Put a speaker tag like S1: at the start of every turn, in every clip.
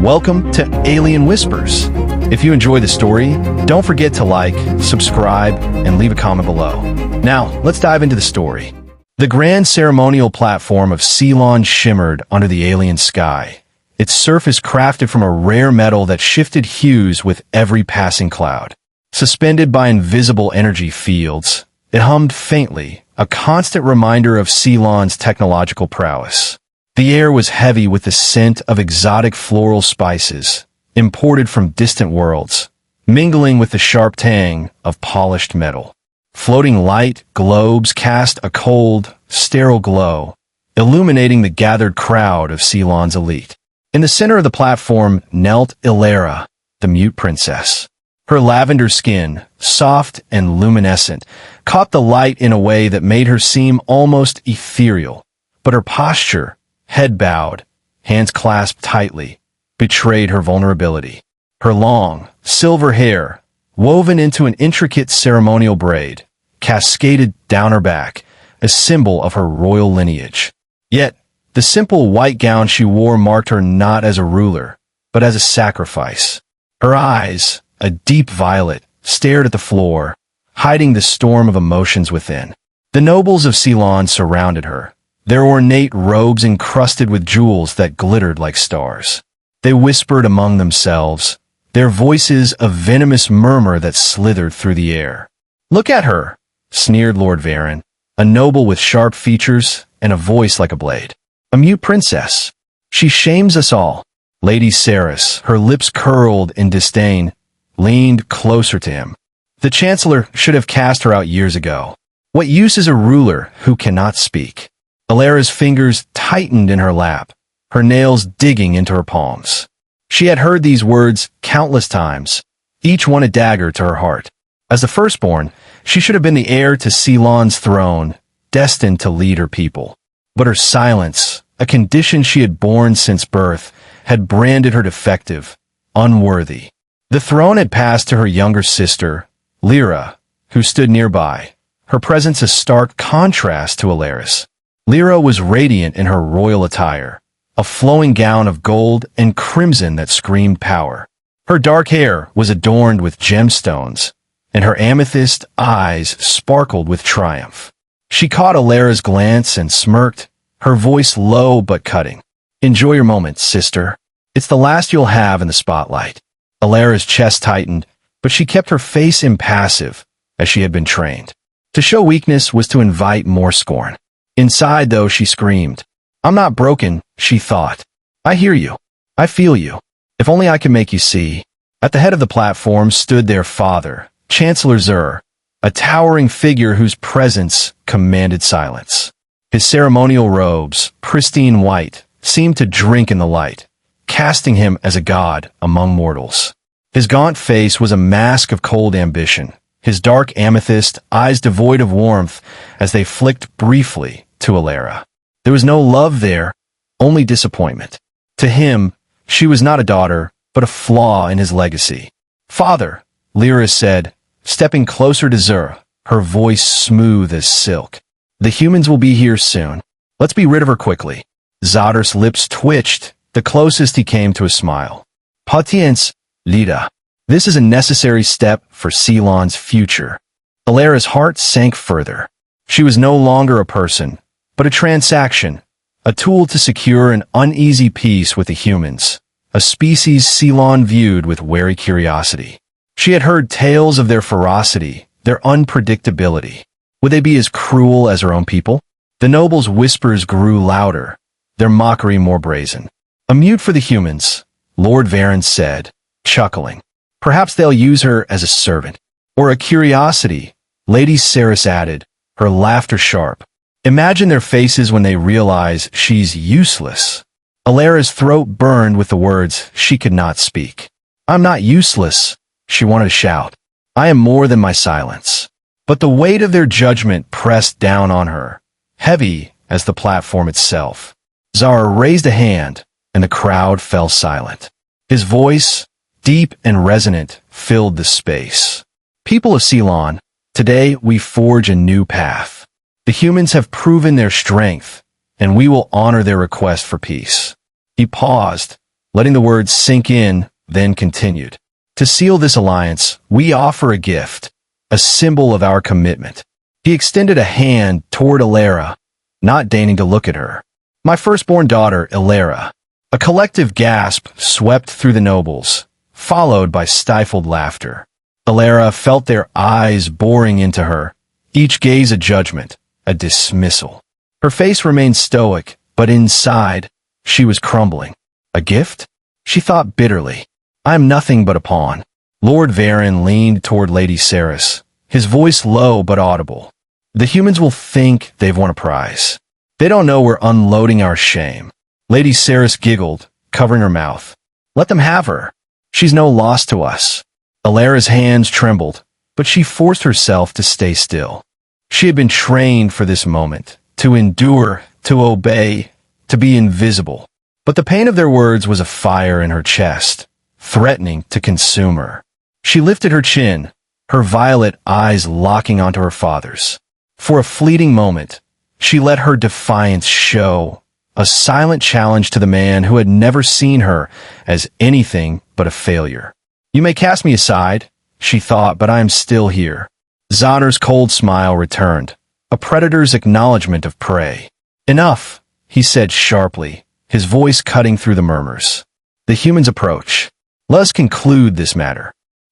S1: welcome to Alien Whispers. If you enjoy the story, don't forget to like, subscribe, and leave a comment below. Now, let's dive into the story. The grand ceremonial platform of Ceylon shimmered under the alien sky, its surface crafted from a rare metal that shifted hues with every passing cloud. Suspended by invisible energy fields, it hummed faintly, a constant reminder of Ceylon's technological prowess. The air was heavy with the scent of exotic floral spices, imported from distant worlds, mingling with the sharp tang of polished metal. Floating light globes cast a cold, sterile glow, illuminating the gathered crowd of Ceylon's elite. In the center of the platform knelt Lyra, the mute princess. Her lavender skin, soft and luminescent, caught the light in a way that made her seem almost ethereal, but her posture, head bowed, hands clasped tightly, betrayed her vulnerability. Her long, silver hair, woven into an intricate ceremonial braid, cascaded down her back, a symbol of her royal lineage. Yet, the simple white gown she wore marked her not as a ruler, but as a sacrifice. Her eyes, a deep violet, stared at the floor, hiding the storm of emotions within. The nobles of Ceylon surrounded her, their ornate robes encrusted with jewels that glittered like stars. They whispered among themselves, their voices a venomous murmur that slithered through the air. "Look at her," sneered Lord Varen, a noble with sharp features and a voice like a blade. "A mute princess. She shames us all." Lady Saris, her lips curled in disdain, leaned closer to him. "The Chancellor should have cast her out years ago. What use is a ruler who cannot speak?" Lyra's fingers tightened in her lap, her nails digging into her palms. She had heard these words countless times, each one a dagger to her heart. As the firstborn, she should have been the heir to Ceylon's throne, destined to lead her people. But her silence, a condition she had borne since birth, had branded her defective, unworthy. The throne had passed to her younger sister, Lyra, who stood nearby, her presence a stark contrast to Lyra's. Lyra was radiant in her royal attire, a flowing gown of gold and crimson that screamed power. Her dark hair was adorned with gemstones, and her amethyst eyes sparkled with triumph. She caught Lyra's glance and smirked, her voice low but cutting. "Enjoy your moment, sister. It's the last you'll have in the spotlight." Lyra's chest tightened, but she kept her face impassive, as she had been trained. To show weakness was to invite more scorn. Inside, though, she screamed. "I'm not broken," she thought. "I hear you. I feel you. If only I could make you see." At the head of the platform stood their father, Chancellor Zur, a towering figure whose presence commanded silence. His ceremonial robes, pristine white, seemed to drink in the light, casting him as a god among mortals. His gaunt face was a mask of cold ambition, his dark amethyst eyes devoid of warmth as they flicked briefly to Lyra. There was no love there, only disappointment. To him, she was not a daughter, but a flaw in his legacy. "Father," Lyra said, stepping closer to Zur, her voice smooth as silk. "The humans will be here soon. Let's be rid of her quickly." Zodder's lips twitched, the closest he came to a smile. "Patience, Lyra. This is a necessary step for Ceylon's future." Lyra's heart sank further. She was no longer a person, but a transaction, a tool to secure an uneasy peace with the humans, a species Ceylon viewed with wary curiosity. She had heard tales of their ferocity, their unpredictability. Would they be as cruel as her own people? The nobles' whispers grew louder, their mockery more brazen. "A mute for the humans," Lord Varen said, chuckling. "Perhaps they'll use her as a servant. Or a curiosity," Lady Saris added, her laughter sharp. "Imagine their faces when they realize she's useless." Lyra's throat burned with the words she could not speak. "I'm not useless," she wanted to shout. "I am more than my silence." But the weight of their judgment pressed down on her, heavy as the platform itself. Zara raised a hand, and the crowd fell silent. His voice, deep and resonant, filled the space. "People of Ceylon, today we forge a new path. The humans have proven their strength, and we will honor their request for peace." He paused, letting the words sink in, then continued. To seal this alliance, we offer a gift, a symbol of our commitment. He extended a hand toward Lyra, not deigning to look at her. My firstborn daughter, Lyra. A collective gasp swept through the nobles, followed by stifled laughter. Lyra felt their eyes boring into her, each gaze a judgment, a dismissal. Her face remained stoic, but inside, she was crumbling. A gift? She thought bitterly. I am nothing but a pawn. Lord Varen leaned toward Lady Saris, his voice low but audible. The humans will think they've won a prize. They don't know we're unloading our shame. Lady Saris giggled, covering her mouth. Let them have her. She's no loss to us. Lyra's hands trembled, but she forced herself to stay still. She had been trained for this moment, to endure, to obey, to be invisible. But the pain of their words was a fire in her chest, threatening to consume her. She lifted her chin, her violet eyes locking onto her father's. For a fleeting moment, she let her defiance show, a silent challenge to the man who had never seen her as anything but a failure. You may cast me aside, she thought, but I am still here. Zadar's cold smile returned, a predator's acknowledgement of prey. Enough, he said sharply, his voice cutting through the murmurs. The humans approach. Let us conclude this matter.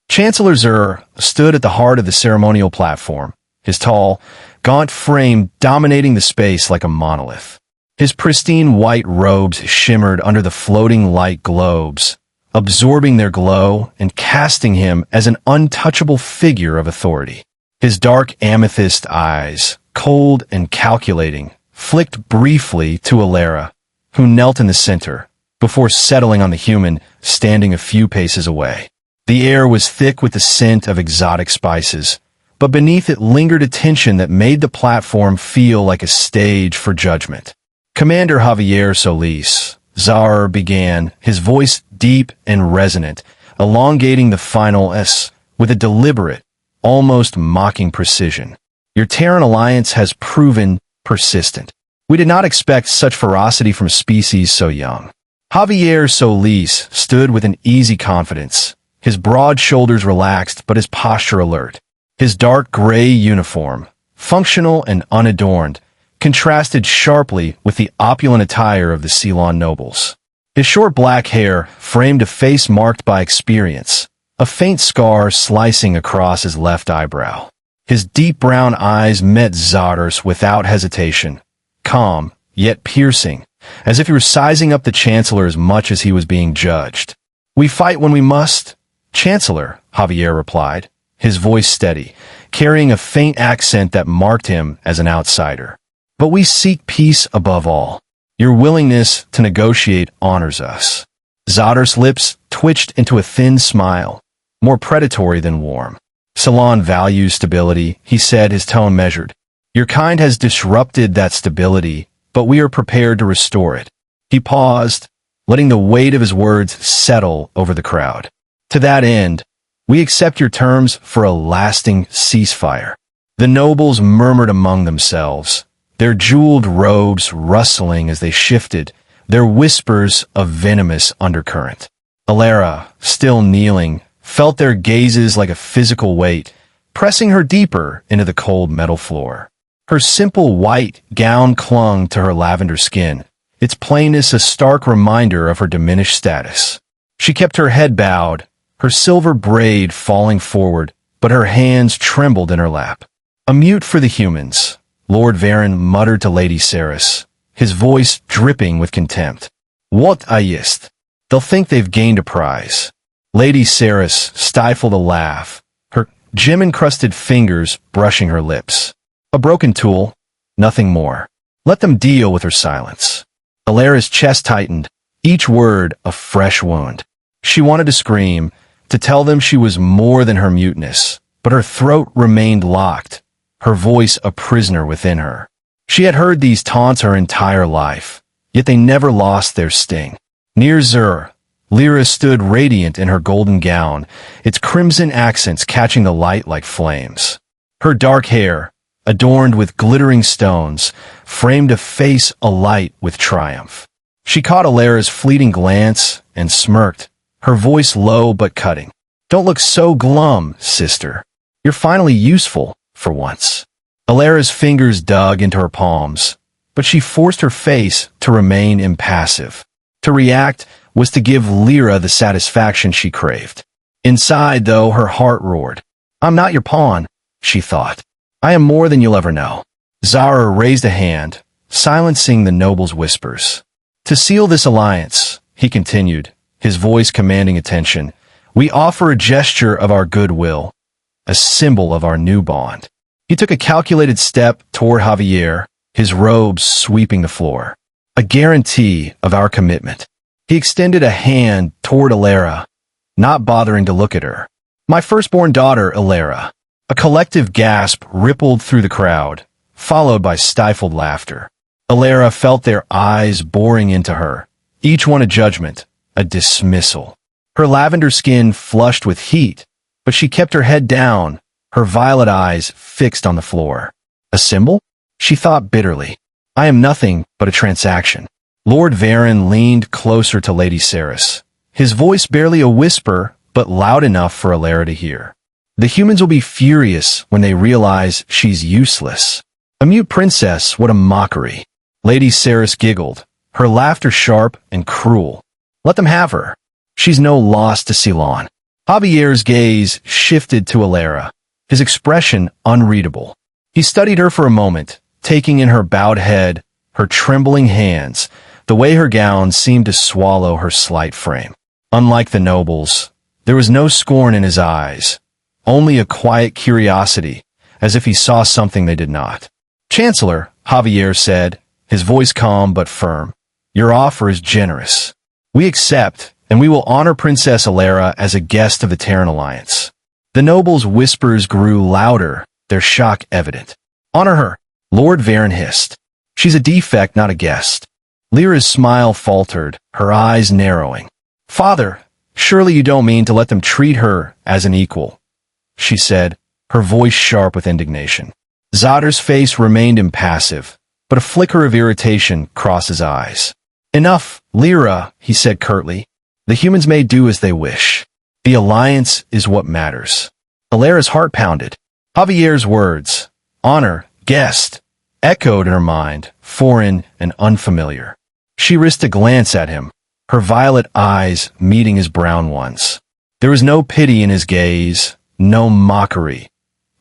S1: Chancellor Zur stood at the heart of the ceremonial platform, his tall, gaunt frame dominating the space like a monolith. His pristine white robes shimmered under the floating light globes, absorbing their glow and casting him as an untouchable figure of authority. His dark amethyst eyes, cold and calculating, flicked briefly to Lyra, who knelt in the center, before settling on the human standing a few paces away. The air was thick with the scent of exotic spices, but beneath it lingered a tension that made the platform feel like a stage for judgment. Commander HFY Solis, Zar began, his voice deep and resonant, elongating the final S with a deliberate, almost mocking precision. Your Terran alliance has proven persistent. We did not expect such ferocity from a species so young. HFY Solis stood with an easy confidence, his broad shoulders relaxed but his posture alert. His dark gray uniform, functional and unadorned, contrasted sharply with the opulent attire of the Ceylon nobles. His short black hair framed a face marked by experience, a faint scar slicing across his left eyebrow. His deep brown eyes met Zadar's without hesitation, calm, yet piercing, as if he were sizing up the Chancellor as much as he was being judged. We fight when we must, Chancellor, Javier replied, his voice steady, carrying a faint accent that marked him as an outsider. But we seek peace above all. Your willingness to negotiate honors us. Zadar's lips twitched into a thin smile, more predatory than warm. Salon values stability, he said, his tone measured. Your kind has disrupted that stability, but we are prepared to restore it. He paused, letting the weight of his words settle over the crowd. To that end, we accept your terms for a lasting ceasefire. The nobles murmured among themselves, their jeweled robes rustling as they shifted, their whispers a venomous undercurrent. Lyra, still kneeling, felt their gazes like a physical weight, pressing her deeper into the cold metal floor. Her simple white gown clung to her lavender skin, its plainness a stark reminder of her diminished status. She kept her head bowed, her silver braid falling forward, but her hands trembled in her lap. A mute for the humans, Lord Varen muttered to Lady Saris, his voice dripping with contempt. What a yist. They'll think they've gained a prize. Lady Saris stifled a laugh, her gem-encrusted fingers brushing her lips. A broken tool, nothing more. Let them deal with her silence. Lyra's chest tightened, each word a fresh wound. She wanted to scream, to tell them she was more than her muteness, but her throat remained locked, her voice a prisoner within her. She had heard these taunts her entire life, yet they never lost their sting. Near Zur, Lyra stood radiant in her golden gown, its crimson accents catching the light like flames. Her dark hair, adorned with glittering stones, framed a face alight with triumph. She caught Lyra's fleeting glance and smirked, her voice low but cutting. "Don't look so glum, sister. You're finally useful, for once." Lyra's fingers dug into her palms, but she forced her face to remain impassive. To react was to give Lyra the satisfaction she craved. Inside, though, her heart roared. "I'm not your pawn," she thought. "I am more than you'll ever know." Zara raised a hand, silencing the noble's whispers. "To seal this alliance," he continued, his voice commanding attention, "we offer a gesture of our goodwill, a symbol of our new bond." He took a calculated step toward Javier, his robes sweeping the floor. "A guarantee of our commitment." He extended a hand toward Lyra, not bothering to look at her. "My firstborn daughter, Lyra." A collective gasp rippled through the crowd, followed by stifled laughter. Lyra felt their eyes boring into her, each one a judgment, a dismissal. Her lavender skin flushed with heat, but she kept her head down, her violet eyes fixed on the floor. "A symbol?" she thought bitterly. "I am nothing but a transaction." Lord Varen leaned closer to Lady Cerys, his voice barely a whisper, but loud enough for Lyra to hear. "The humans will be furious when they realize she's useless. A mute princess, what a mockery." Lady Cerys giggled, her laughter sharp and cruel. "Let them have her. She's no loss to Ceylon." Javier's gaze shifted to Lyra, his expression unreadable. He studied her for a moment, taking in her bowed head, her trembling hands, the way her gown seemed to swallow her slight frame. Unlike the nobles, there was no scorn in his eyes, only a quiet curiosity, as if he saw something they did not. "Chancellor," Javier said, his voice calm but firm, "your offer is generous. We accept, and we will honor Princess Lyra as a guest of the Terran Alliance." The nobles' whispers grew louder, their shock evident. "Honor her," Lord Varen hissed. "She's a defect, not a guest." Lyra's smile faltered, her eyes narrowing. "Father, surely you don't mean to let them treat her as an equal," she said, her voice sharp with indignation. Zadar's face remained impassive, but a flicker of irritation crossed his eyes. "Enough, Lyra," he said curtly. "The humans may do as they wish. The alliance is what matters." Lyra's heart pounded. Javier's words, honor, guest, echoed in her mind, foreign and unfamiliar. She risked a glance at him, her violet eyes meeting his brown ones. There was no pity in his gaze, no mockery,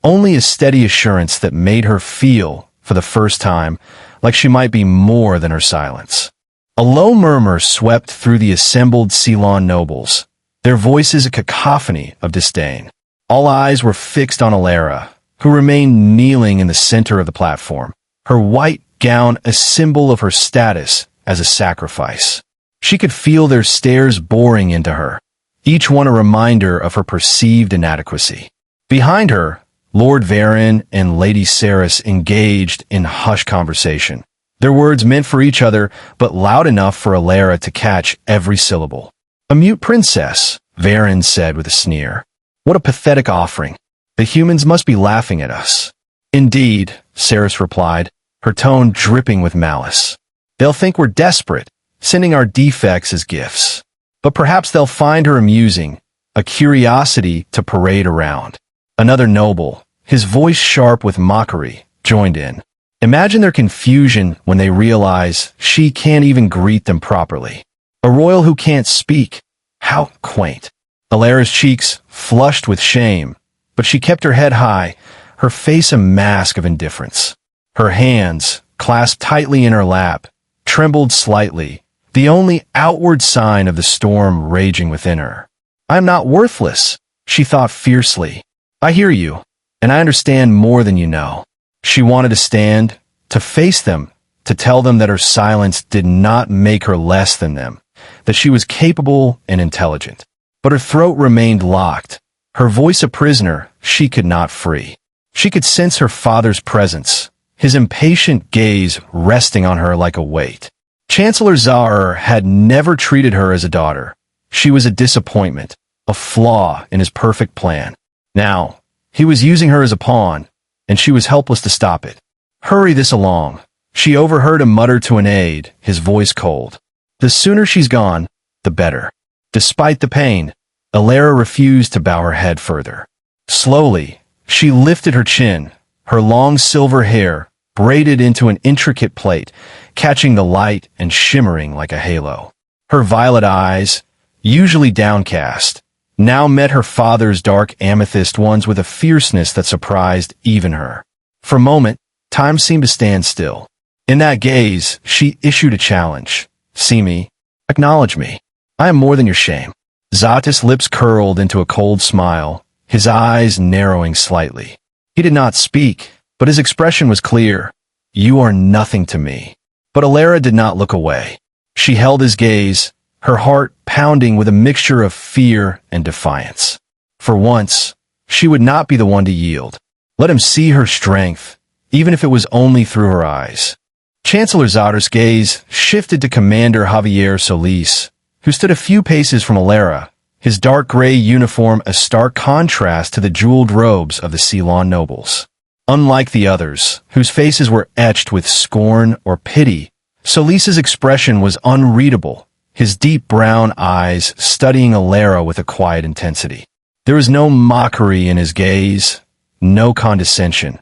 S1: only a steady assurance that made her feel, for the first time, like she might be more than her silence. A low murmur swept through the assembled Ceylon nobles, their voices a cacophony of disdain. All eyes were fixed on Lyra, who remained kneeling in the center of the platform, her white gown a symbol of her status as a sacrifice. She could feel their stares boring into her, each one a reminder of her perceived inadequacy. Behind her, Lord Varen and Lady Cerys engaged in hushed conversation, their words meant for each other, but loud enough for Lyra to catch every syllable. "A mute princess," Varen said with a sneer. "What a pathetic offering. The humans must be laughing at us." "Indeed," Cerys replied, her tone dripping with malice. "They'll think we're desperate, sending our defects as gifts. But perhaps they'll find her amusing, a curiosity to parade around." Another noble, his voice sharp with mockery, joined in. "Imagine their confusion when they realize she can't even greet them properly. A royal who can't speak. How quaint." Lyra's cheeks flushed with shame, but she kept her head high, her face a mask of indifference. Her hands, clasped tightly in her lap, trembled slightly, the only outward sign of the storm raging within her. "I'm not worthless," she thought fiercely. "I hear you, and I understand more than you know." She wanted to stand, to face them, to tell them that her silence did not make her less than them, that she was capable and intelligent. But her throat remained locked, her voice a prisoner she could not free. She could sense her father's presence, his impatient gaze resting on her like a weight. Chancellor Zahir had never treated her as a daughter. She was a disappointment, a flaw in his perfect plan. Now, he was using her as a pawn, and she was helpless to stop it. "Hurry this along," she overheard him mutter to an aide, his voice cold. The sooner she's gone, the better. Despite the pain, Lyra refused to bow her head further. Slowly, she lifted her chin, her long silver hair braided into an intricate plait, catching the light and shimmering like a halo. Her violet eyes, usually downcast, now met her father's dark amethyst ones with a fierceness that surprised even her. For a moment, time seemed to stand still. In that gaze, she issued a challenge. See me. Acknowledge me. I am more than your shame. Zatis' lips curled into a cold smile, his eyes narrowing slightly. He did not speak, but his expression was clear. You are nothing to me. But Lyra did not look away. She held his gaze, her heart pounding with a mixture of fear and defiance. For once, she would not be the one to yield. Let him see her strength, even if it was only through her eyes. Chancellor Zatis' gaze shifted to Commander HFY Solis, who stood a few paces from Lyra, his dark gray uniform a stark contrast to the jeweled robes of the Ceylon nobles. Unlike the others, whose faces were etched with scorn or pity, Solis's expression was unreadable, his deep brown eyes studying Lyra with a quiet intensity. There was no mockery in his gaze, no condescension,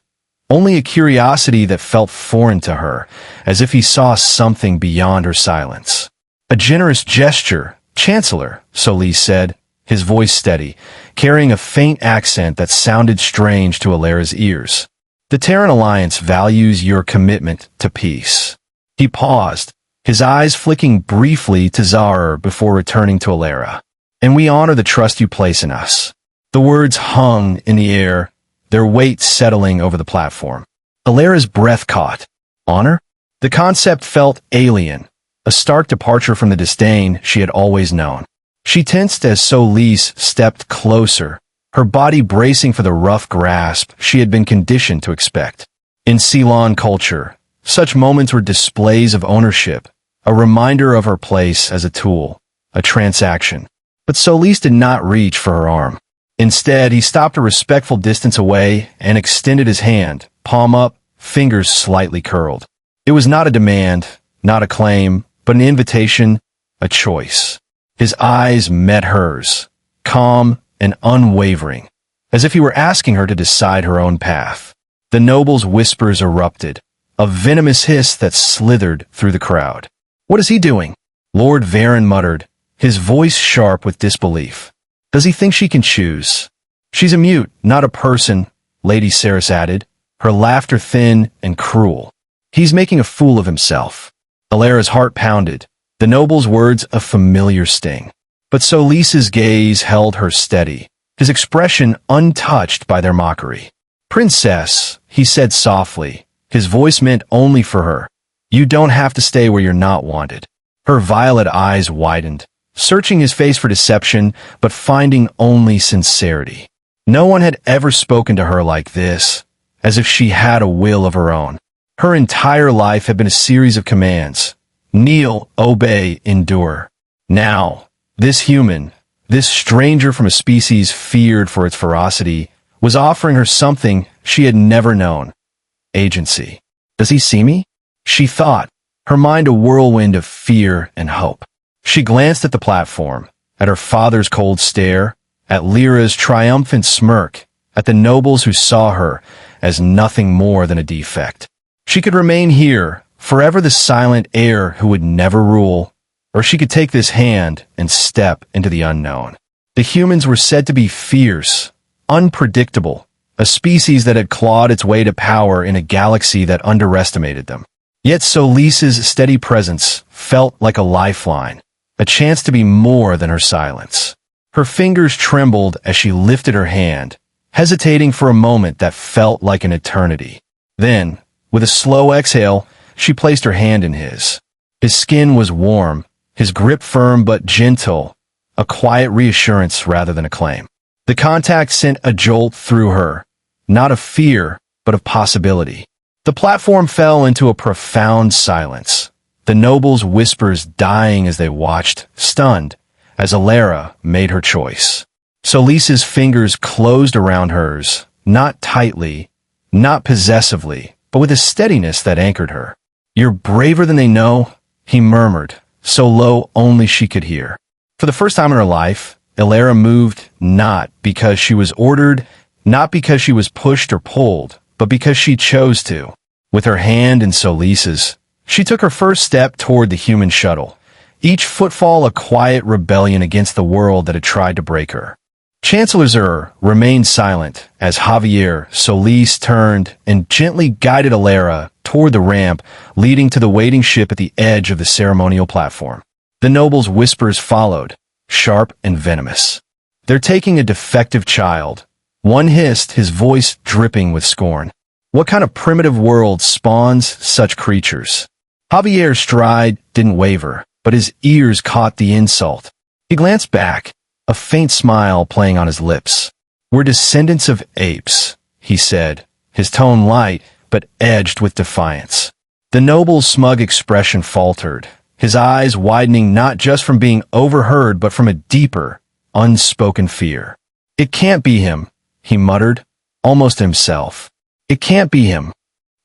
S1: only a curiosity that felt foreign to her, as if he saw something beyond her silence. A generous gesture, Chancellor, Solis said, his voice steady, carrying a faint accent that sounded strange to Lyra's ears. The Terran Alliance values your commitment to peace. He paused, his eyes flicking briefly to Zahir before returning to Lyra. And we honor the trust you place in us. The words hung in the air, their weight settling over the platform. Lyra's breath caught. Honor? The concept felt alien, a stark departure from the disdain she had always known. She tensed as Solis stepped closer, her body bracing for the rough grasp she had been conditioned to expect. In Ceylon culture, such moments were displays of ownership, a reminder of her place as a tool, a transaction. But Solis did not reach for her arm. Instead, he stopped a respectful distance away and extended his hand, palm up, fingers slightly curled. It was not a demand, not a claim, but an invitation, a choice. His eyes met hers, calm and unwavering, as if he were asking her to decide her own path. The noble's whispers erupted, a venomous hiss that slithered through the crowd. What is he doing? Lord Varen muttered, his voice sharp with disbelief. Does he think she can choose? She's a mute, not a person, Lady Saris added, her laughter thin and cruel. He's making a fool of himself. Lyra's heart pounded, the noble's words a familiar sting. But Solis's gaze held her steady, his expression untouched by their mockery. Princess, he said softly, his voice meant only for her. You don't have to stay where you're not wanted. Her violet eyes widened, searching his face for deception, but finding only sincerity. No one had ever spoken to her like this, as if she had a will of her own. Her entire life had been a series of commands. Kneel, obey, endure. Now, this human, this stranger from a species feared for its ferocity, was offering her something she had never known. Agency. Does he see me? She thought, her mind a whirlwind of fear and hope. She glanced at the platform, at her father's cold stare, at Lyra's triumphant smirk, at the nobles who saw her as nothing more than a defect. She could remain here, forever the silent heir who would never rule, or she could take this hand and step into the unknown. The humans were said to be fierce, unpredictable, a species that had clawed its way to power in a galaxy that underestimated them. Yet Solis's steady presence felt like a lifeline, a chance to be more than her silence. Her fingers trembled as she lifted her hand, hesitating for a moment that felt like an eternity. Then, with a slow exhale, she placed her hand in his. His skin was warm, his grip firm but gentle, a quiet reassurance rather than a claim. The contact sent a jolt through her, not of fear, but of possibility. The platform fell into a profound silence, the nobles' whispers dying as they watched, stunned, as Lyra made her choice. Solis's fingers closed around hers, not tightly, not possessively, but with a steadiness that anchored her. You're braver than they know, he murmured, so low only she could hear. For the first time in her life, Lyra moved not because she was ordered, not because she was pushed or pulled, but because she chose to. With her hand in Solis's, she took her first step toward the human shuttle, each footfall a quiet rebellion against the world that had tried to break her. Chancellor Zur remained silent as Javier Solis turned and gently guided Lyra toward the ramp leading to the waiting ship at the edge of the ceremonial platform. The noble's whispers followed, sharp and venomous. "They're taking a defective child," one hissed, his voice dripping with scorn. "What kind of primitive world spawns such creatures?" Javier's stride didn't waver, but his ears caught the insult. He glanced back, a faint smile playing on his lips. "We're descendants of apes," he said, his tone light but edged with defiance. The noble's smug expression faltered, his eyes widening not just from being overheard but from a deeper, unspoken fear. "It can't be him," he muttered, almost to himself. "It can't be him."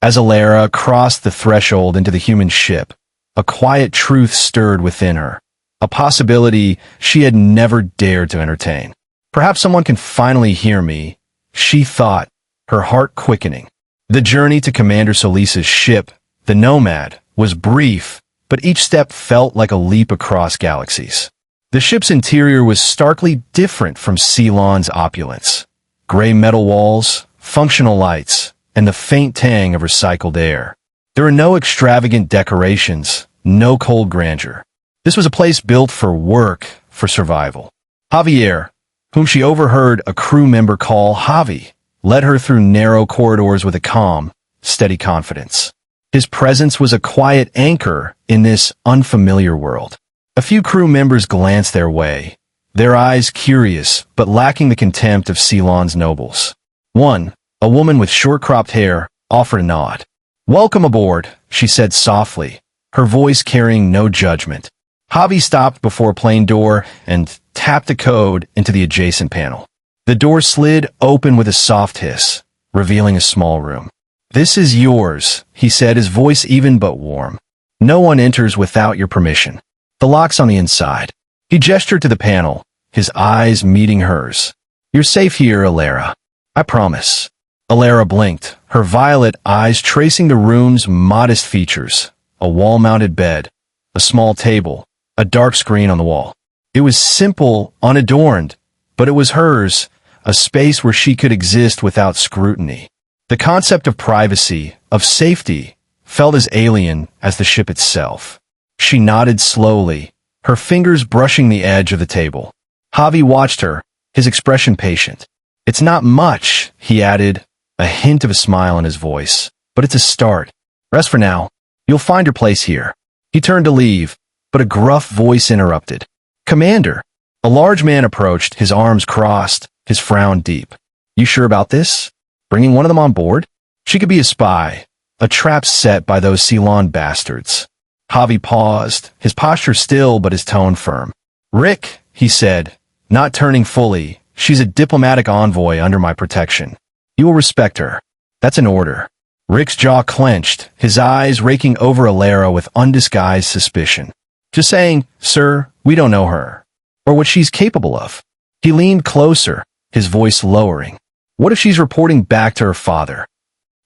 S1: As Lyra crossed the threshold into the human ship, a quiet truth stirred within her, a possibility she had never dared to entertain. "Perhaps someone can finally hear me," she thought, her heart quickening. The journey to Commander Solis's ship, the Nomad, was brief, but each step felt like a leap across galaxies. The ship's interior was starkly different from Ceylon's opulence. Gray metal walls, functional lights, and the faint tang of recycled air. There were no extravagant decorations, no cold grandeur. This was a place built for work, for survival. Javier, whom she overheard a crew member call Javi, led her through narrow corridors with a calm, steady confidence. His presence was a quiet anchor in this unfamiliar world. A few crew members glanced their way, their eyes curious but lacking the contempt of Ceylon's nobles. One, a woman with short-cropped hair, offered a nod. "Welcome aboard," she said softly, her voice carrying no judgment. Javi stopped before a plain door and tapped a code into the adjacent panel. The door slid open with a soft hiss, revealing a small room. "This is yours," he said, his voice even but warm. "No one enters without your permission. The lock's on the inside." He gestured to the panel, his eyes meeting hers. "You're safe here, Lyra. I promise." Lyra blinked, her violet eyes tracing the room's modest features. A wall-mounted bed, a small table, a dark screen on the wall. It was simple, unadorned, but it was hers, a space where she could exist without scrutiny. The concept of privacy, of safety, felt as alien as the ship itself. She nodded slowly, her fingers brushing the edge of the table. Javi watched her, his expression patient. "It's not much," he added, a hint of a smile in his voice, "but it's a start. Rest for now. You'll find your place here." He turned to leave, but a gruff voice interrupted. "Commander." A large man approached, his arms crossed, his frown deep. "You sure about this? Bringing one of them on board? She could be a spy, a trap set by those Ceylon bastards." Javi paused, his posture still but his tone firm. "Rick," he said, not turning fully, "she's a diplomatic envoy under my protection. You will respect her. That's an order." Rick's jaw clenched, his eyes raking over Lyra with undisguised suspicion. "Just saying, sir, we don't know her. Or what she's capable of." He leaned closer, his voice lowering. "What if she's reporting back to her father?"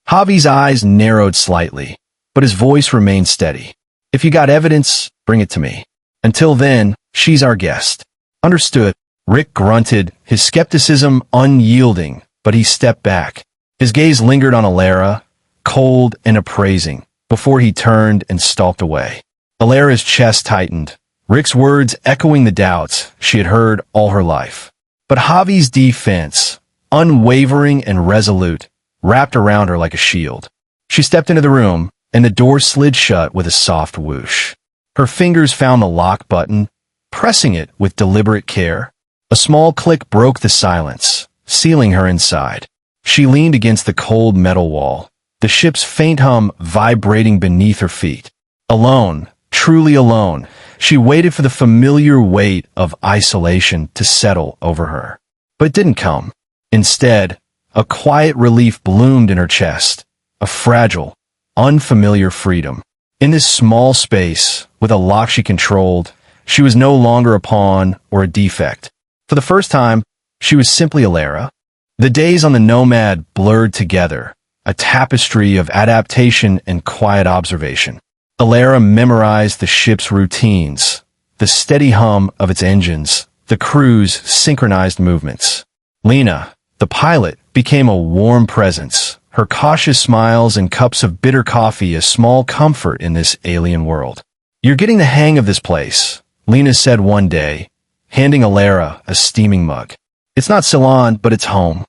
S1: Javi's eyes narrowed slightly, but his voice remained steady. "If you got evidence, bring it to me. Until then, she's our guest." "Understood." Rick grunted, his skepticism unyielding, but he stepped back. His gaze lingered on Lyra, cold and appraising, before he turned and stalked away. Lyra's chest tightened, Rick's words echoing the doubts she had heard all her life. But Javi's defense, unwavering and resolute, wrapped around her like a shield. She stepped into the room, and the door slid shut with a soft whoosh. Her fingers found the lock button, pressing it with deliberate care. A small click broke the silence, sealing her inside. She leaned against the cold metal wall, the ship's faint hum vibrating beneath her feet. Alone, truly alone, she waited for the familiar weight of isolation to settle over her. But it didn't come. Instead, a quiet relief bloomed in her chest, a fragile, unfamiliar freedom. In this small space, with a lock she controlled, she was no longer a pawn or a defect. For the first time, she was simply a Lyra. The days on the Nomad blurred together, a tapestry of adaptation and quiet observation. Lyra memorized the ship's routines, the steady hum of its engines, the crew's synchronized movements. Lena, the pilot, became a warm presence, her cautious smiles and cups of bitter coffee a small comfort in this alien world. "You're getting the hang of this place," Lena said one day, handing Lyra a steaming mug. "It's not Ceylon, but it's home."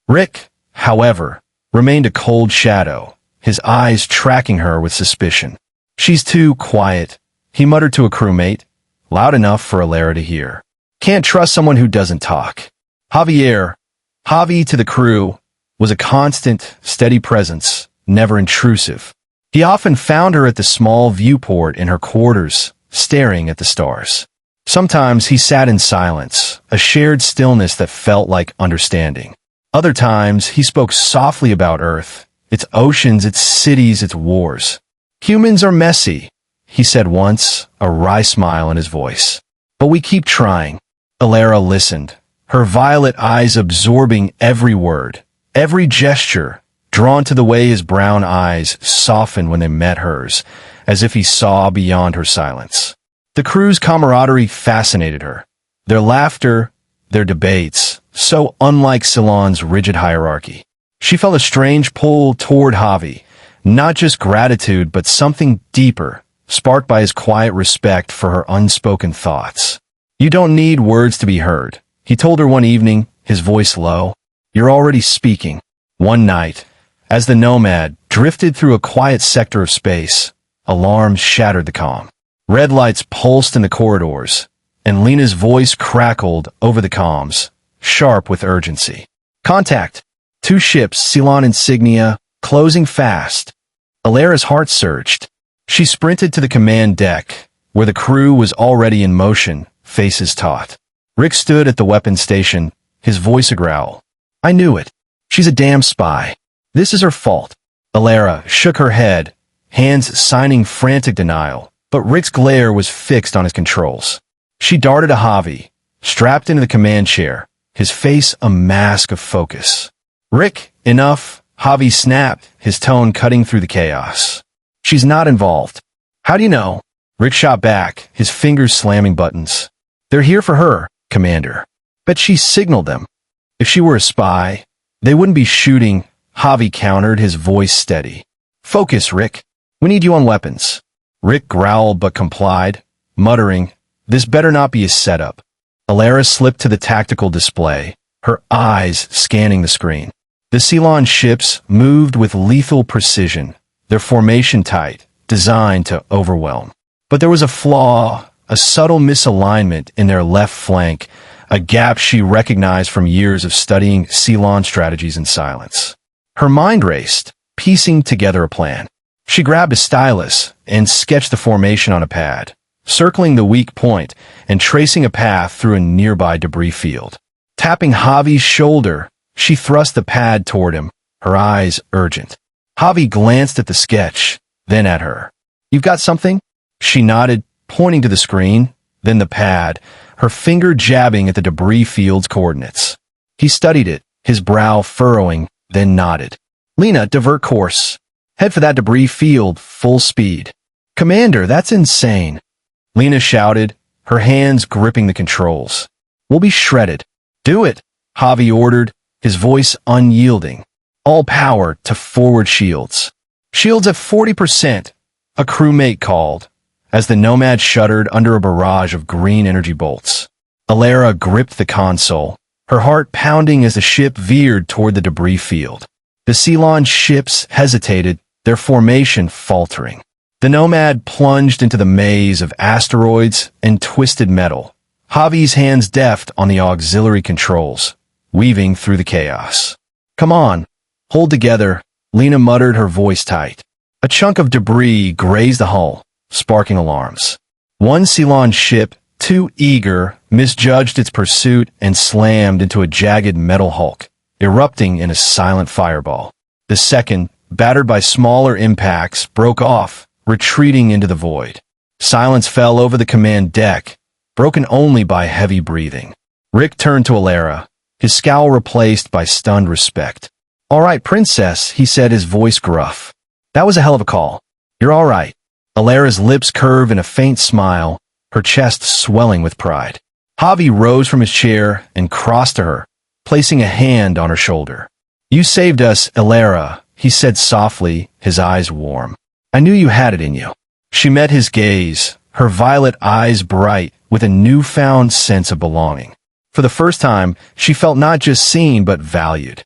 S1: Rick, however, remained a cold shadow, his eyes tracking her with suspicion. "She's too quiet," he muttered to a crewmate, loud enough for Lyra to hear. "Can't trust someone who doesn't talk." Javi to the crew, was a constant, steady presence, never intrusive. He often found her at the small viewport in her quarters, staring at the stars. Sometimes he sat in silence, a shared stillness that felt like understanding. Other times he spoke softly about Earth, its oceans, its cities, its wars. "Humans are messy," he said once, a wry smile in his voice. "But we keep trying." Lyra listened, her violet eyes absorbing every word, every gesture, drawn to the way his brown eyes softened when they met hers, as if he saw beyond her silence. The crew's camaraderie fascinated her. Their laughter, their debates, so unlike Ceylon's rigid hierarchy. She felt a strange pull toward Javi, not just gratitude but something deeper, sparked by his quiet respect for her unspoken thoughts. "You don't need words to be heard," he told her one evening, his voice low. "You're already speaking." One night, as the Nomad drifted through a quiet sector of space, alarms shattered the calm. Red lights pulsed in the corridors, and Lena's voice crackled over the comms, sharp with urgency. "Contact! 2 ships, Ceylon insignia, closing fast." Lyra's heart surged. She sprinted to the command deck, where the crew was already in motion, faces taut. Rick stood at the weapons station, his voice a growl. "I knew it. She's a damn spy. This is her fault." Lyra shook her head, hands signing frantic denial, but Rick's glare was fixed on his controls. She darted to Javi, strapped into the command chair, his face a mask of focus. "Rick, enough," Javi snapped, his tone cutting through the chaos. "She's not involved." "How do you know?" Rick shot back, his fingers slamming buttons. "They're here for her, Commander. Bet she signaled them. If she were a spy, they wouldn't be shooting," Javi countered, his voice steady. "Focus, Rick. We need you on weapons." Rick growled but complied, muttering, "This better not be a setup." Lyra slipped to the tactical display, her eyes scanning the screen. The Ceylon ships moved with lethal precision, their formation tight, designed to overwhelm. But there was a flaw, a subtle misalignment in their left flank, a gap she recognized from years of studying Ceylon strategies in silence. Her mind raced, piecing together a plan. She grabbed a stylus and sketched the formation on a pad, circling the weak point and tracing a path through a nearby debris field. Tapping Javi's shoulder, she thrust the pad toward him, her eyes urgent. Javi glanced at the sketch, then at her. "You've got something?" She nodded, pointing to the screen, then the pad, her finger jabbing at the debris field's coordinates. He studied it, his brow furrowing, then nodded. "Lena, divert course. Head for that debris field, full speed." "Commander, that's insane," Lena shouted, her hands gripping the controls. "We'll be shredded." "Do it," Javi ordered, his voice unyielding. "All power to forward shields." "Shields at 40%, a crewmate called, as the Nomad shuddered under a barrage of green energy bolts. Lyra gripped the console, her heart pounding as the ship veered toward the debris field. The Ceylon ships hesitated, their formation faltering. The Nomad plunged into the maze of asteroids and twisted metal, Javi's hands deft on the auxiliary controls, weaving through the chaos. "Come on, hold together," Lena muttered, her voice tight. A chunk of debris grazed the hull, sparking alarms. One Ceylon ship, too eager, misjudged its pursuit and slammed into a jagged metal hulk, erupting in a silent fireball. The second, battered by smaller impacts, broke off, retreating into the void. Silence fell over the command deck, broken only by heavy breathing. Rick turned to Lyra, his scowl replaced by stunned respect. "All right, princess," he said, his voice gruff. "That was a hell of a call. You're all right." Lyra's lips curved in a faint smile, her chest swelling with pride. Javi rose from his chair and crossed to her, placing a hand on her shoulder. "You saved us, Lyra," he said softly, his eyes warm. "I knew you had it in you." She met his gaze, her violet eyes bright with a newfound sense of belonging. For the first time, she felt not just seen but valued.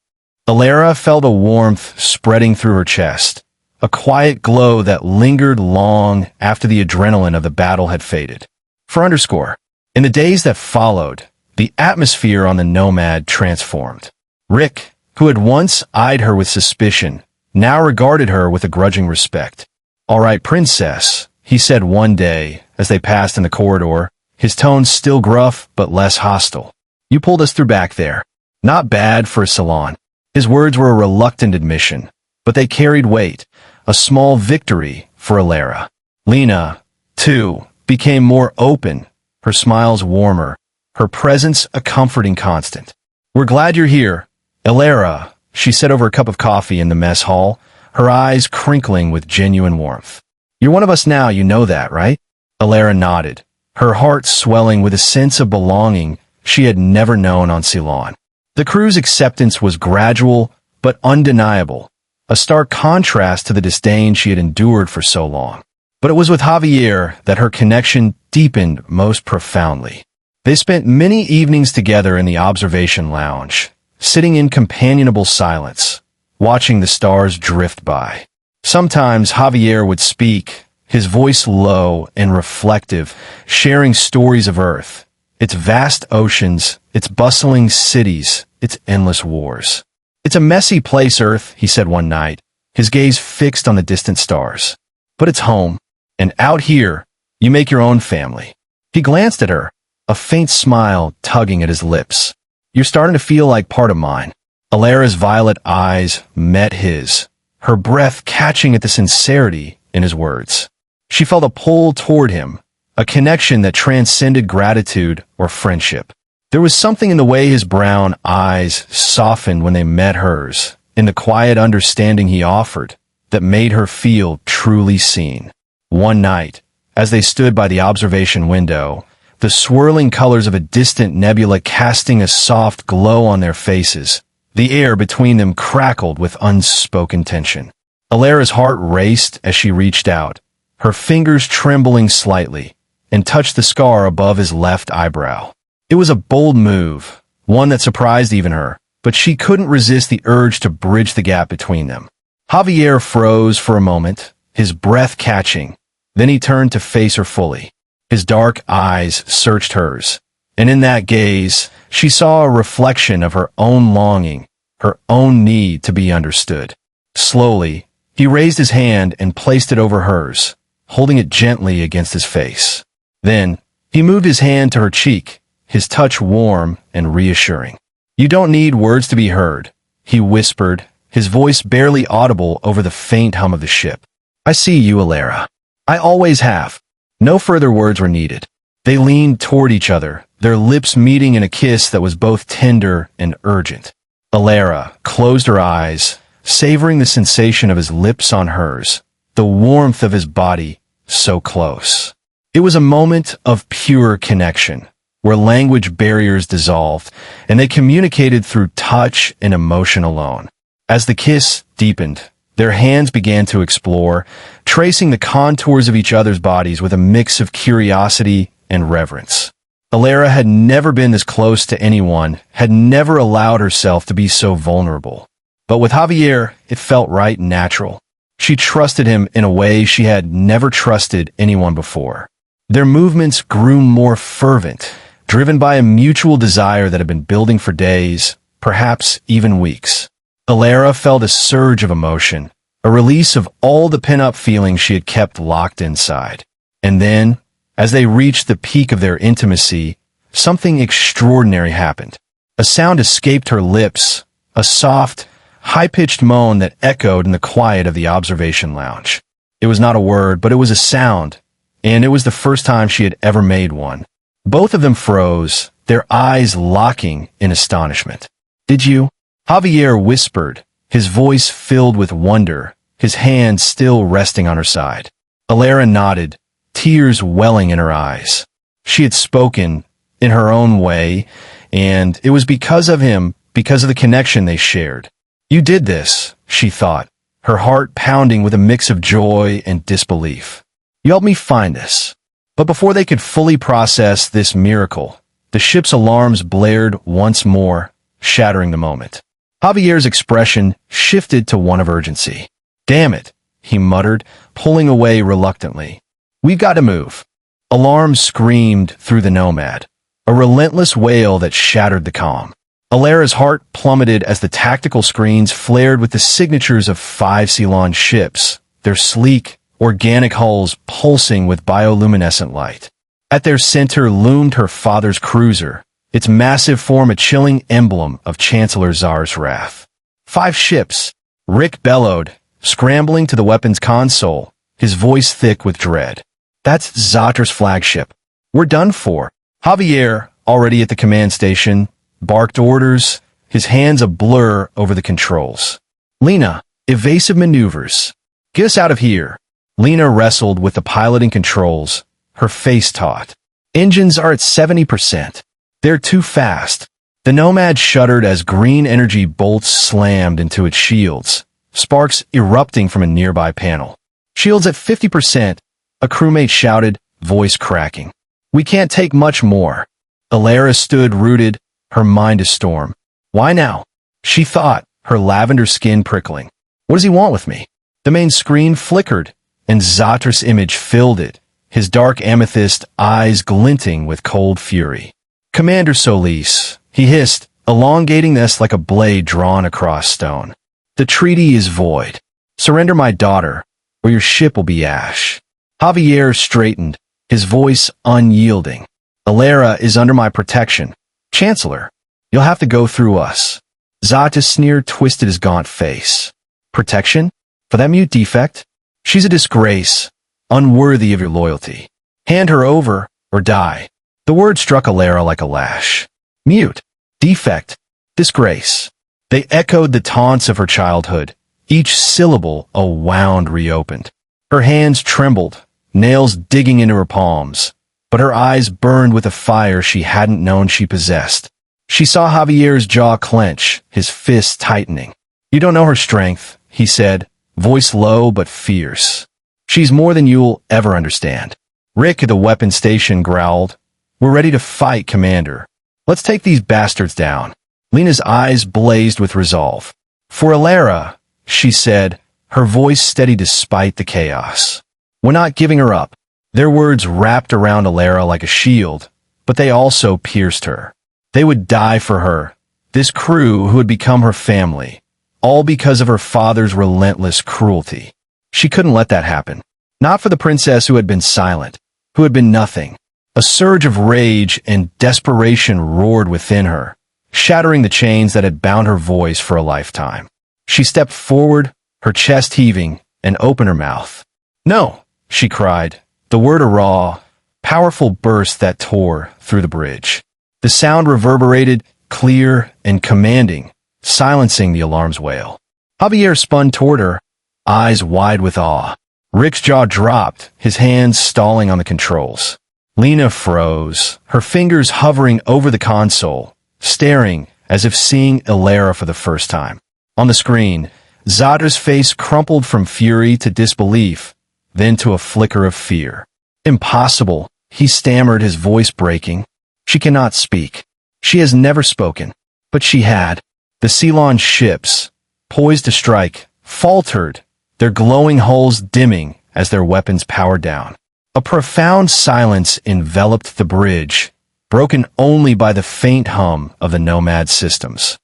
S1: Lyra felt a warmth spreading through her chest, a quiet glow that lingered long after the adrenaline of the battle had faded. For underscore, in the days that followed, the atmosphere on the Nomad transformed. Rick, who had once eyed her with suspicion, now regarded her with a grudging respect. "All right, princess," he said one day as they passed in the corridor, his tone still gruff but less hostile. "You pulled us through back there. Not bad for a salon." His words were a reluctant admission, but they carried weight, a small victory for Lyra. Lena, too, became more open, her smiles warmer, her presence a comforting constant. "We're glad you're here, Lyra," she said over a cup of coffee in the mess hall, her eyes crinkling with genuine warmth. "You're one of us now, you know that, right?" Lyra nodded, her heart swelling with a sense of belonging she had never known on Ceylon. The crew's acceptance was gradual but undeniable, a stark contrast to the disdain she had endured for so long. But it was with Javier that her connection deepened most profoundly. They spent many evenings together in the observation lounge, sitting in companionable silence, watching the stars drift by. Sometimes Javier would speak, his voice low and reflective, sharing stories of Earth, its vast oceans, its bustling cities, its endless wars. "It's a messy place, Earth," he said one night, his gaze fixed on the distant stars. "But it's home, and out here, you make your own family." He glanced at her, a faint smile tugging at his lips. "You're starting to feel like part of mine." Lyra's violet eyes met his, her breath catching at the sincerity in his words. She felt a pull toward him, a connection that transcended gratitude or friendship. There was something in the way his brown eyes softened when they met hers, in the quiet understanding he offered, that made her feel truly seen. One night, as they stood by the observation window, the swirling colors of a distant nebula casting a soft glow on their faces, the air between them crackled with unspoken tension. Lyra's heart raced as she reached out, her fingers trembling slightly, and touched the scar above his left eyebrow. It was a bold move, one that surprised even her, but she couldn't resist the urge to bridge the gap between them. Javier froze for a moment, his breath catching. Then he turned to face her fully. His dark eyes searched hers, and in that gaze, she saw a reflection of her own longing, her own need to be understood. Slowly, he raised his hand and placed it over hers, holding it gently against his face. Then, he moved his hand to her cheek, his touch warm and reassuring. "You don't need words to be heard," he whispered, his voice barely audible over the faint hum of the ship. "I see you, Lyra. I always have." No further words were needed. They leaned toward each other, their lips meeting in a kiss that was both tender and urgent. Lyra closed her eyes, savoring the sensation of his lips on hers, the warmth of his body so close. It was a moment of pure connection, where language barriers dissolved, and they communicated through touch and emotion alone. As the kiss deepened, their hands began to explore, tracing the contours of each other's bodies with a mix of curiosity and reverence. Lyra had never been this close to anyone, had never allowed herself to be so vulnerable. But with Javier, it felt right and natural. She trusted him in a way she had never trusted anyone before. Their movements grew more fervent, driven by a mutual desire that had been building for days, perhaps even weeks. Lyra felt a surge of emotion, a release of all the pent-up feelings she had kept locked inside. And then, as they reached the peak of their intimacy, something extraordinary happened. A sound escaped her lips, a soft, high-pitched moan that echoed in the quiet of the observation lounge. It was not a word, but it was a sound, and it was the first time she had ever made one. Both of them froze, their eyes locking in astonishment. "Did you?" Javier whispered, his voice filled with wonder, his hand still resting on her side. Lyra nodded, tears welling in her eyes. She had spoken, in her own way, and it was because of him, because of the connection they shared. "You did this," she thought, her heart pounding with a mix of joy and disbelief. "You helped me find this." But before they could fully process this miracle, the ship's alarms blared once more, shattering the moment. Javier's expression shifted to one of urgency. "Damn it," he muttered, pulling away reluctantly. "We've got to move." Alarms screamed through the Nomad, a relentless wail that shattered the calm. Lyra's heart plummeted as the tactical screens flared with the signatures of 5 Ceylon ships, their sleek, organic hulls pulsing with bioluminescent light. At their center loomed her father's cruiser, its massive form a chilling emblem of Chancellor Tsar's wrath. 5 ships, Rick bellowed, scrambling to the weapons console, his voice thick with dread. "That's Zatr's flagship. We're done for." Javier, already at the command station, barked orders, his hands a blur over the controls. "Lena, evasive maneuvers. Get us out of here." Lena wrestled with the piloting controls, her face taut. "Engines are at 70%. They're too fast." The Nomad shuddered as green energy bolts slammed into its shields, sparks erupting from a nearby panel. "Shields at 50%, a crewmate shouted, voice cracking. "We can't take much more." Lyra stood rooted, her mind a storm. "Why now?" she thought, her lavender skin prickling. "What does he want with me?" The main screen flickered, and Zatr's image filled it, his dark amethyst eyes glinting with cold fury. "Commander Solis," he hissed, elongating this like a blade drawn across stone. "The treaty is void. Surrender my daughter, or your ship will be ash." Javier straightened, his voice unyielding. "Lyra is under my protection. Chancellor, you'll have to go through us." Zata's sneer twisted his gaunt face. "Protection? For that mute defect? She's a disgrace, unworthy of your loyalty. Hand her over, or die." The word struck Lyra like a lash. Mute, defect, disgrace. They echoed the taunts of her childhood, each syllable a wound reopened. Her hands trembled, nails digging into her palms, but her eyes burned with a fire she hadn't known she possessed. She saw Javier's jaw clench, his fists tightening. "You don't know her strength," he said, voice low but fierce. "She's more than you'll ever understand." Rick at the weapons station growled, "We're ready to fight, Commander. Let's take these bastards down." Lena's eyes blazed with resolve. "For Lyra," she said, her voice steady despite the chaos. "We're not giving her up." Their words wrapped around Lyra like a shield, but they also pierced her. They would die for her, this crew who had become her family, all because of her father's relentless cruelty. She couldn't let that happen. Not for the princess who had been silent, who had been nothing. A surge of rage and desperation roared within her, shattering the chains that had bound her voice for a lifetime. She stepped forward, her chest heaving, and opened her mouth. "No," she cried, the word a raw, powerful burst that tore through the bridge. The sound reverberated, clear and commanding, silencing the alarm's wail. Javier spun toward her, eyes wide with awe. Rick's jaw dropped, his hands stalling on the controls. Lena froze, her fingers hovering over the console, staring as if seeing Lyra for the first time. On the screen, Zadra's face crumpled from fury to disbelief, then to a flicker of fear. "Impossible," he stammered, his voice breaking. "She cannot speak. She has never spoken." But she had. The Ceylon ships, poised to strike, faltered, their glowing hulls dimming as their weapons powered down. A profound silence enveloped the bridge, broken only by the faint hum of the Nomad systems.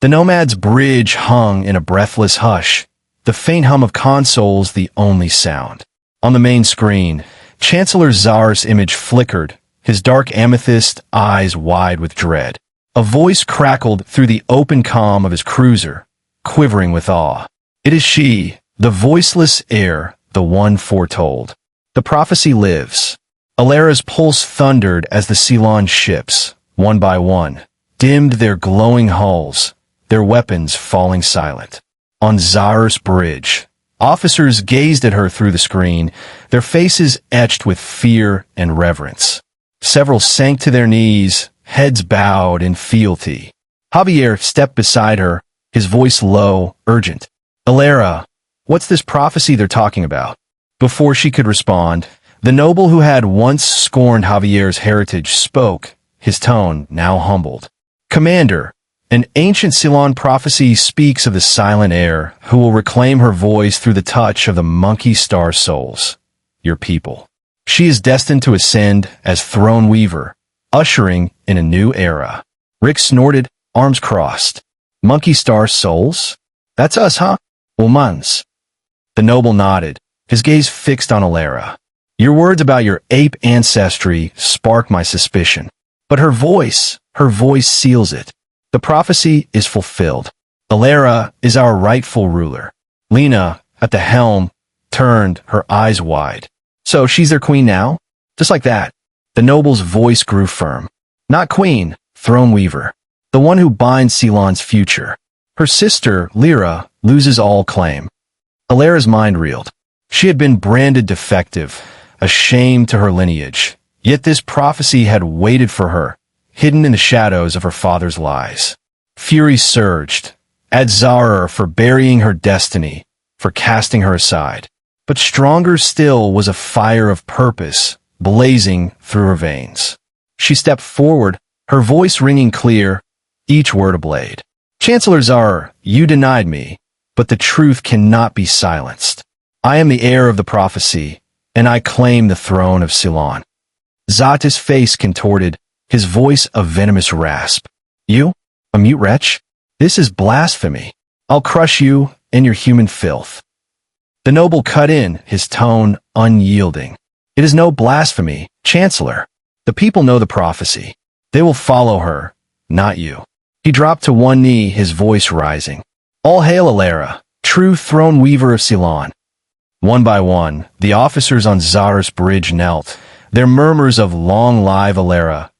S1: The Nomad's bridge hung in a breathless hush, the faint hum of consoles the only sound. On the main screen, Chancellor Tsar's image flickered, his dark amethyst eyes wide with dread. A voice crackled through the open comm of his cruiser, quivering with awe. "It is she, the voiceless heir, the the one foretold. The prophecy lives. Lyra's pulse thundered as the Cylon ships, one by one, dimmed their glowing hulls, their weapons falling silent. On Zar's bridge, officers gazed at her through the screen, their faces etched with fear and reverence. Several sank to their knees, heads bowed in fealty. Javier stepped beside her, his voice low, urgent. Lyra, what's this prophecy they're talking about? Before she could respond, the noble who had once scorned Javier's heritage spoke, his tone now humbled. Commander, an ancient Cylon prophecy speaks of the silent heir who will reclaim her voice through the touch of the monkey star souls, your people. She is destined to ascend as throne weaver, ushering in a new era. Rick snorted, arms crossed. Monkey star souls? That's us, huh? Humans. The noble nodded, his gaze fixed on Lyra. Your words about your ape ancestry spark my suspicion. But her voice seals it. The prophecy is fulfilled. Lyra is our rightful ruler. Lena, at the helm, turned, her eyes wide. So she's their queen now? Just like that. The noble's voice grew firm. Not queen, throne weaver. The one who binds Cylon's future. Her sister, Lyra, loses all claim. Lyra's mind reeled. She had been branded defective, a shame to her lineage. Yet this prophecy had waited for her, hidden in the shadows of her father's lies. Fury surged, at Zara for burying her destiny, for casting her aside. But stronger still was a fire of purpose, blazing through her veins. She stepped forward, her voice ringing clear, each word a blade. Chancellor Zara, you denied me, but the truth cannot be silenced. I am the heir of the prophecy, and I claim the throne of Cylon. Zata's face contorted, his voice a venomous rasp. You? A mute wretch? This is blasphemy. I'll crush you and your human filth. The noble cut in, his tone unyielding. It is no blasphemy, Chancellor. The people know the prophecy. They will follow her, not you. He dropped to one knee, his voice rising. All hail Lyra, true throne weaver of Cylon. One by one, the officers on Zara's bridge knelt, their murmurs of long live Lyra.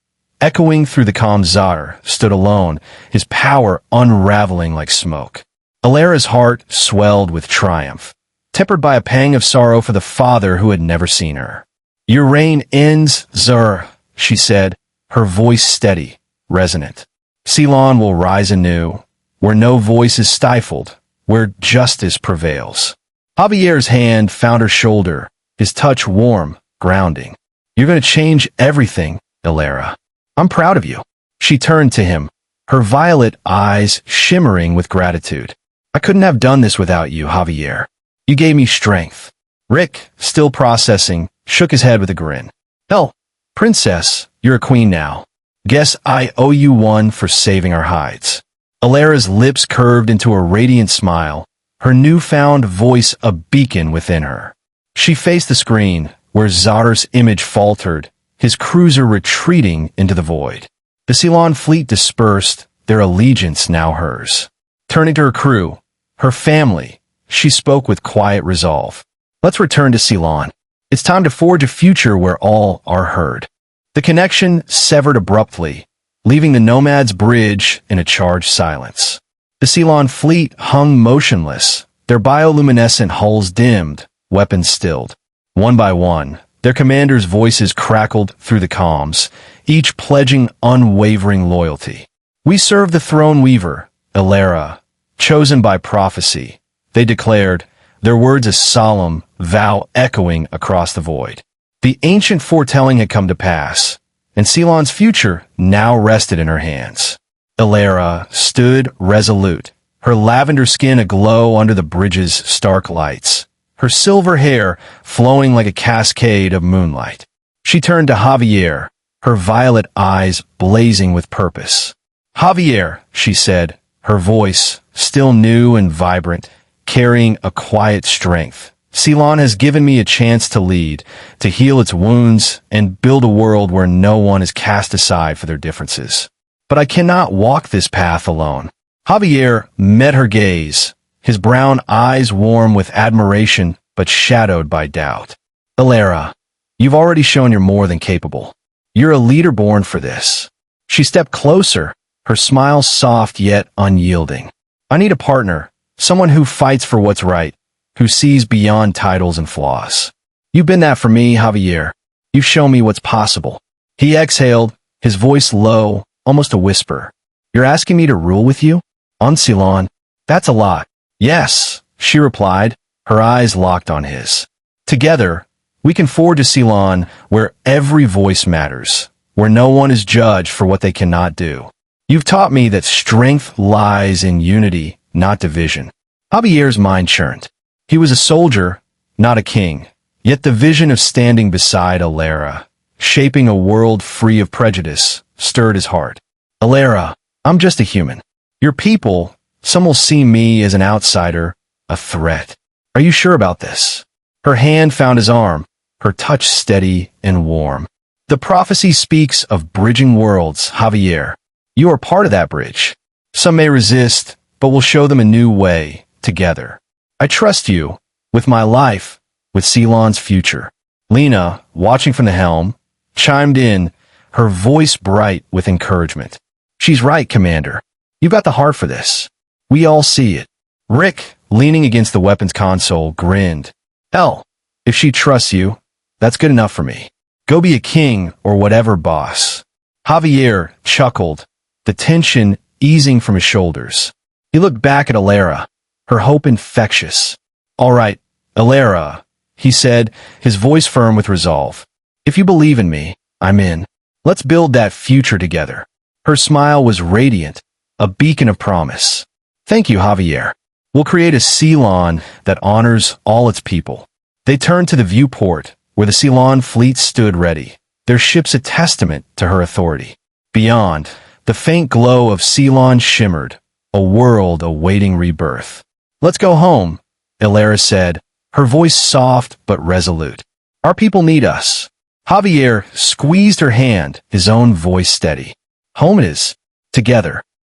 S1: Echoing through the calm, Zara stood alone, his power unraveling like smoke. Lyra's heart swelled with triumph, tempered by a pang of sorrow for the father who had never seen her. Your reign ends, Zara, she said, her voice steady, resonant. Cylon will rise anew, where no voice is stifled, where justice prevails. Javier's hand found her shoulder, his touch warm, grounding. You're going to change everything, Lyra. I'm proud of you. She turned to him, her violet eyes shimmering with gratitude. I couldn't have done this without you, Javier. You gave me strength. Rick, still processing, shook his head with a grin. Hell, princess, you're a queen now. Guess I owe you one for saving our hides. Lyra's lips curved into a radiant smile, her newfound voice a beacon within her. She faced the screen, where Zara's image faltered, his cruiser retreating into the void. The Cylon fleet dispersed, their allegiance now hers. Turning to her crew, her family, she spoke with quiet resolve. Let's return to Cylon. It's time to forge a future where all are heard. The connection severed abruptly, leaving the Nomad's bridge in a charged silence. The Cylon fleet hung motionless, their bioluminescent hulls dimmed, weapons stilled. One by one, their commanders' voices crackled through the comms, each pledging unwavering loyalty. We serve the throne weaver, Lyra, chosen by prophecy, they declared, their words a solemn vow echoing across the void. The ancient foretelling had come to pass, and Cylon's future now rested in her hands. Lyra stood resolute, her lavender skin aglow under the bridge's stark lights, her silver hair flowing like a cascade of moonlight. She turned to Javier, her violet eyes blazing with purpose. Javier, she said, her voice, still new and vibrant, carrying a quiet strength. Cylon has given me a chance to lead, to heal its wounds, and build a world where no one is cast aside for their differences. But I cannot walk this path alone. Javier met her gaze, his brown eyes warm with admiration but shadowed by doubt. Lyra, you've already shown you're more than capable. You're a leader born for this. She stepped closer, her smile soft yet unyielding. I need a partner, someone who fights for what's right, who sees beyond titles and flaws. You've been that for me, Javier. You've shown me what's possible. He exhaled, his voice low, almost a whisper. You're asking me to rule with you? On Ceylon? That's a lot. Yes, she replied, her eyes locked on his. Together, we can forge a Ceylon where every voice matters, where no one is judged for what they cannot do. You've taught me that strength lies in unity, not division. Javier's mind churned. He was a soldier, not a king, yet the vision of standing beside Lyra, shaping a world free of prejudice, stirred his heart. Lyra, I'm just a human. Your people, some will see me as an outsider, a threat. Are you sure about this? Her hand found his arm, her touch steady and warm. The prophecy speaks of bridging worlds, Javier. You are part of that bridge. Some may resist, but we'll show them a new way, together. I trust you, with my life, with Ceylon's future. Lena, watching from the helm, chimed in, her voice bright with encouragement. She's right, Commander. You've got the heart for this. We all see it. Rick, leaning against the weapons console, grinned. Hell, if she trusts you, that's good enough for me. Go be a king or whatever, boss. Javier chuckled, the tension easing from his shoulders. He looked back at Lyra, her hope infectious. All right, Lyra, he said, his voice firm with resolve. If you believe in me, I'm in. Let's build that future together. Her smile was radiant, a beacon of promise. Thank you, Javier. We'll create a Ceylon that honors all its people. They turned to the viewport, where the Ceylon fleet stood ready, their ships a testament to her authority. Beyond, the faint glow of Ceylon shimmered, a world awaiting rebirth. Let's go home, Lyra said, her voice soft but resolute. Our people need us. Javier squeezed her hand, his own voice steady. Home it is. Together.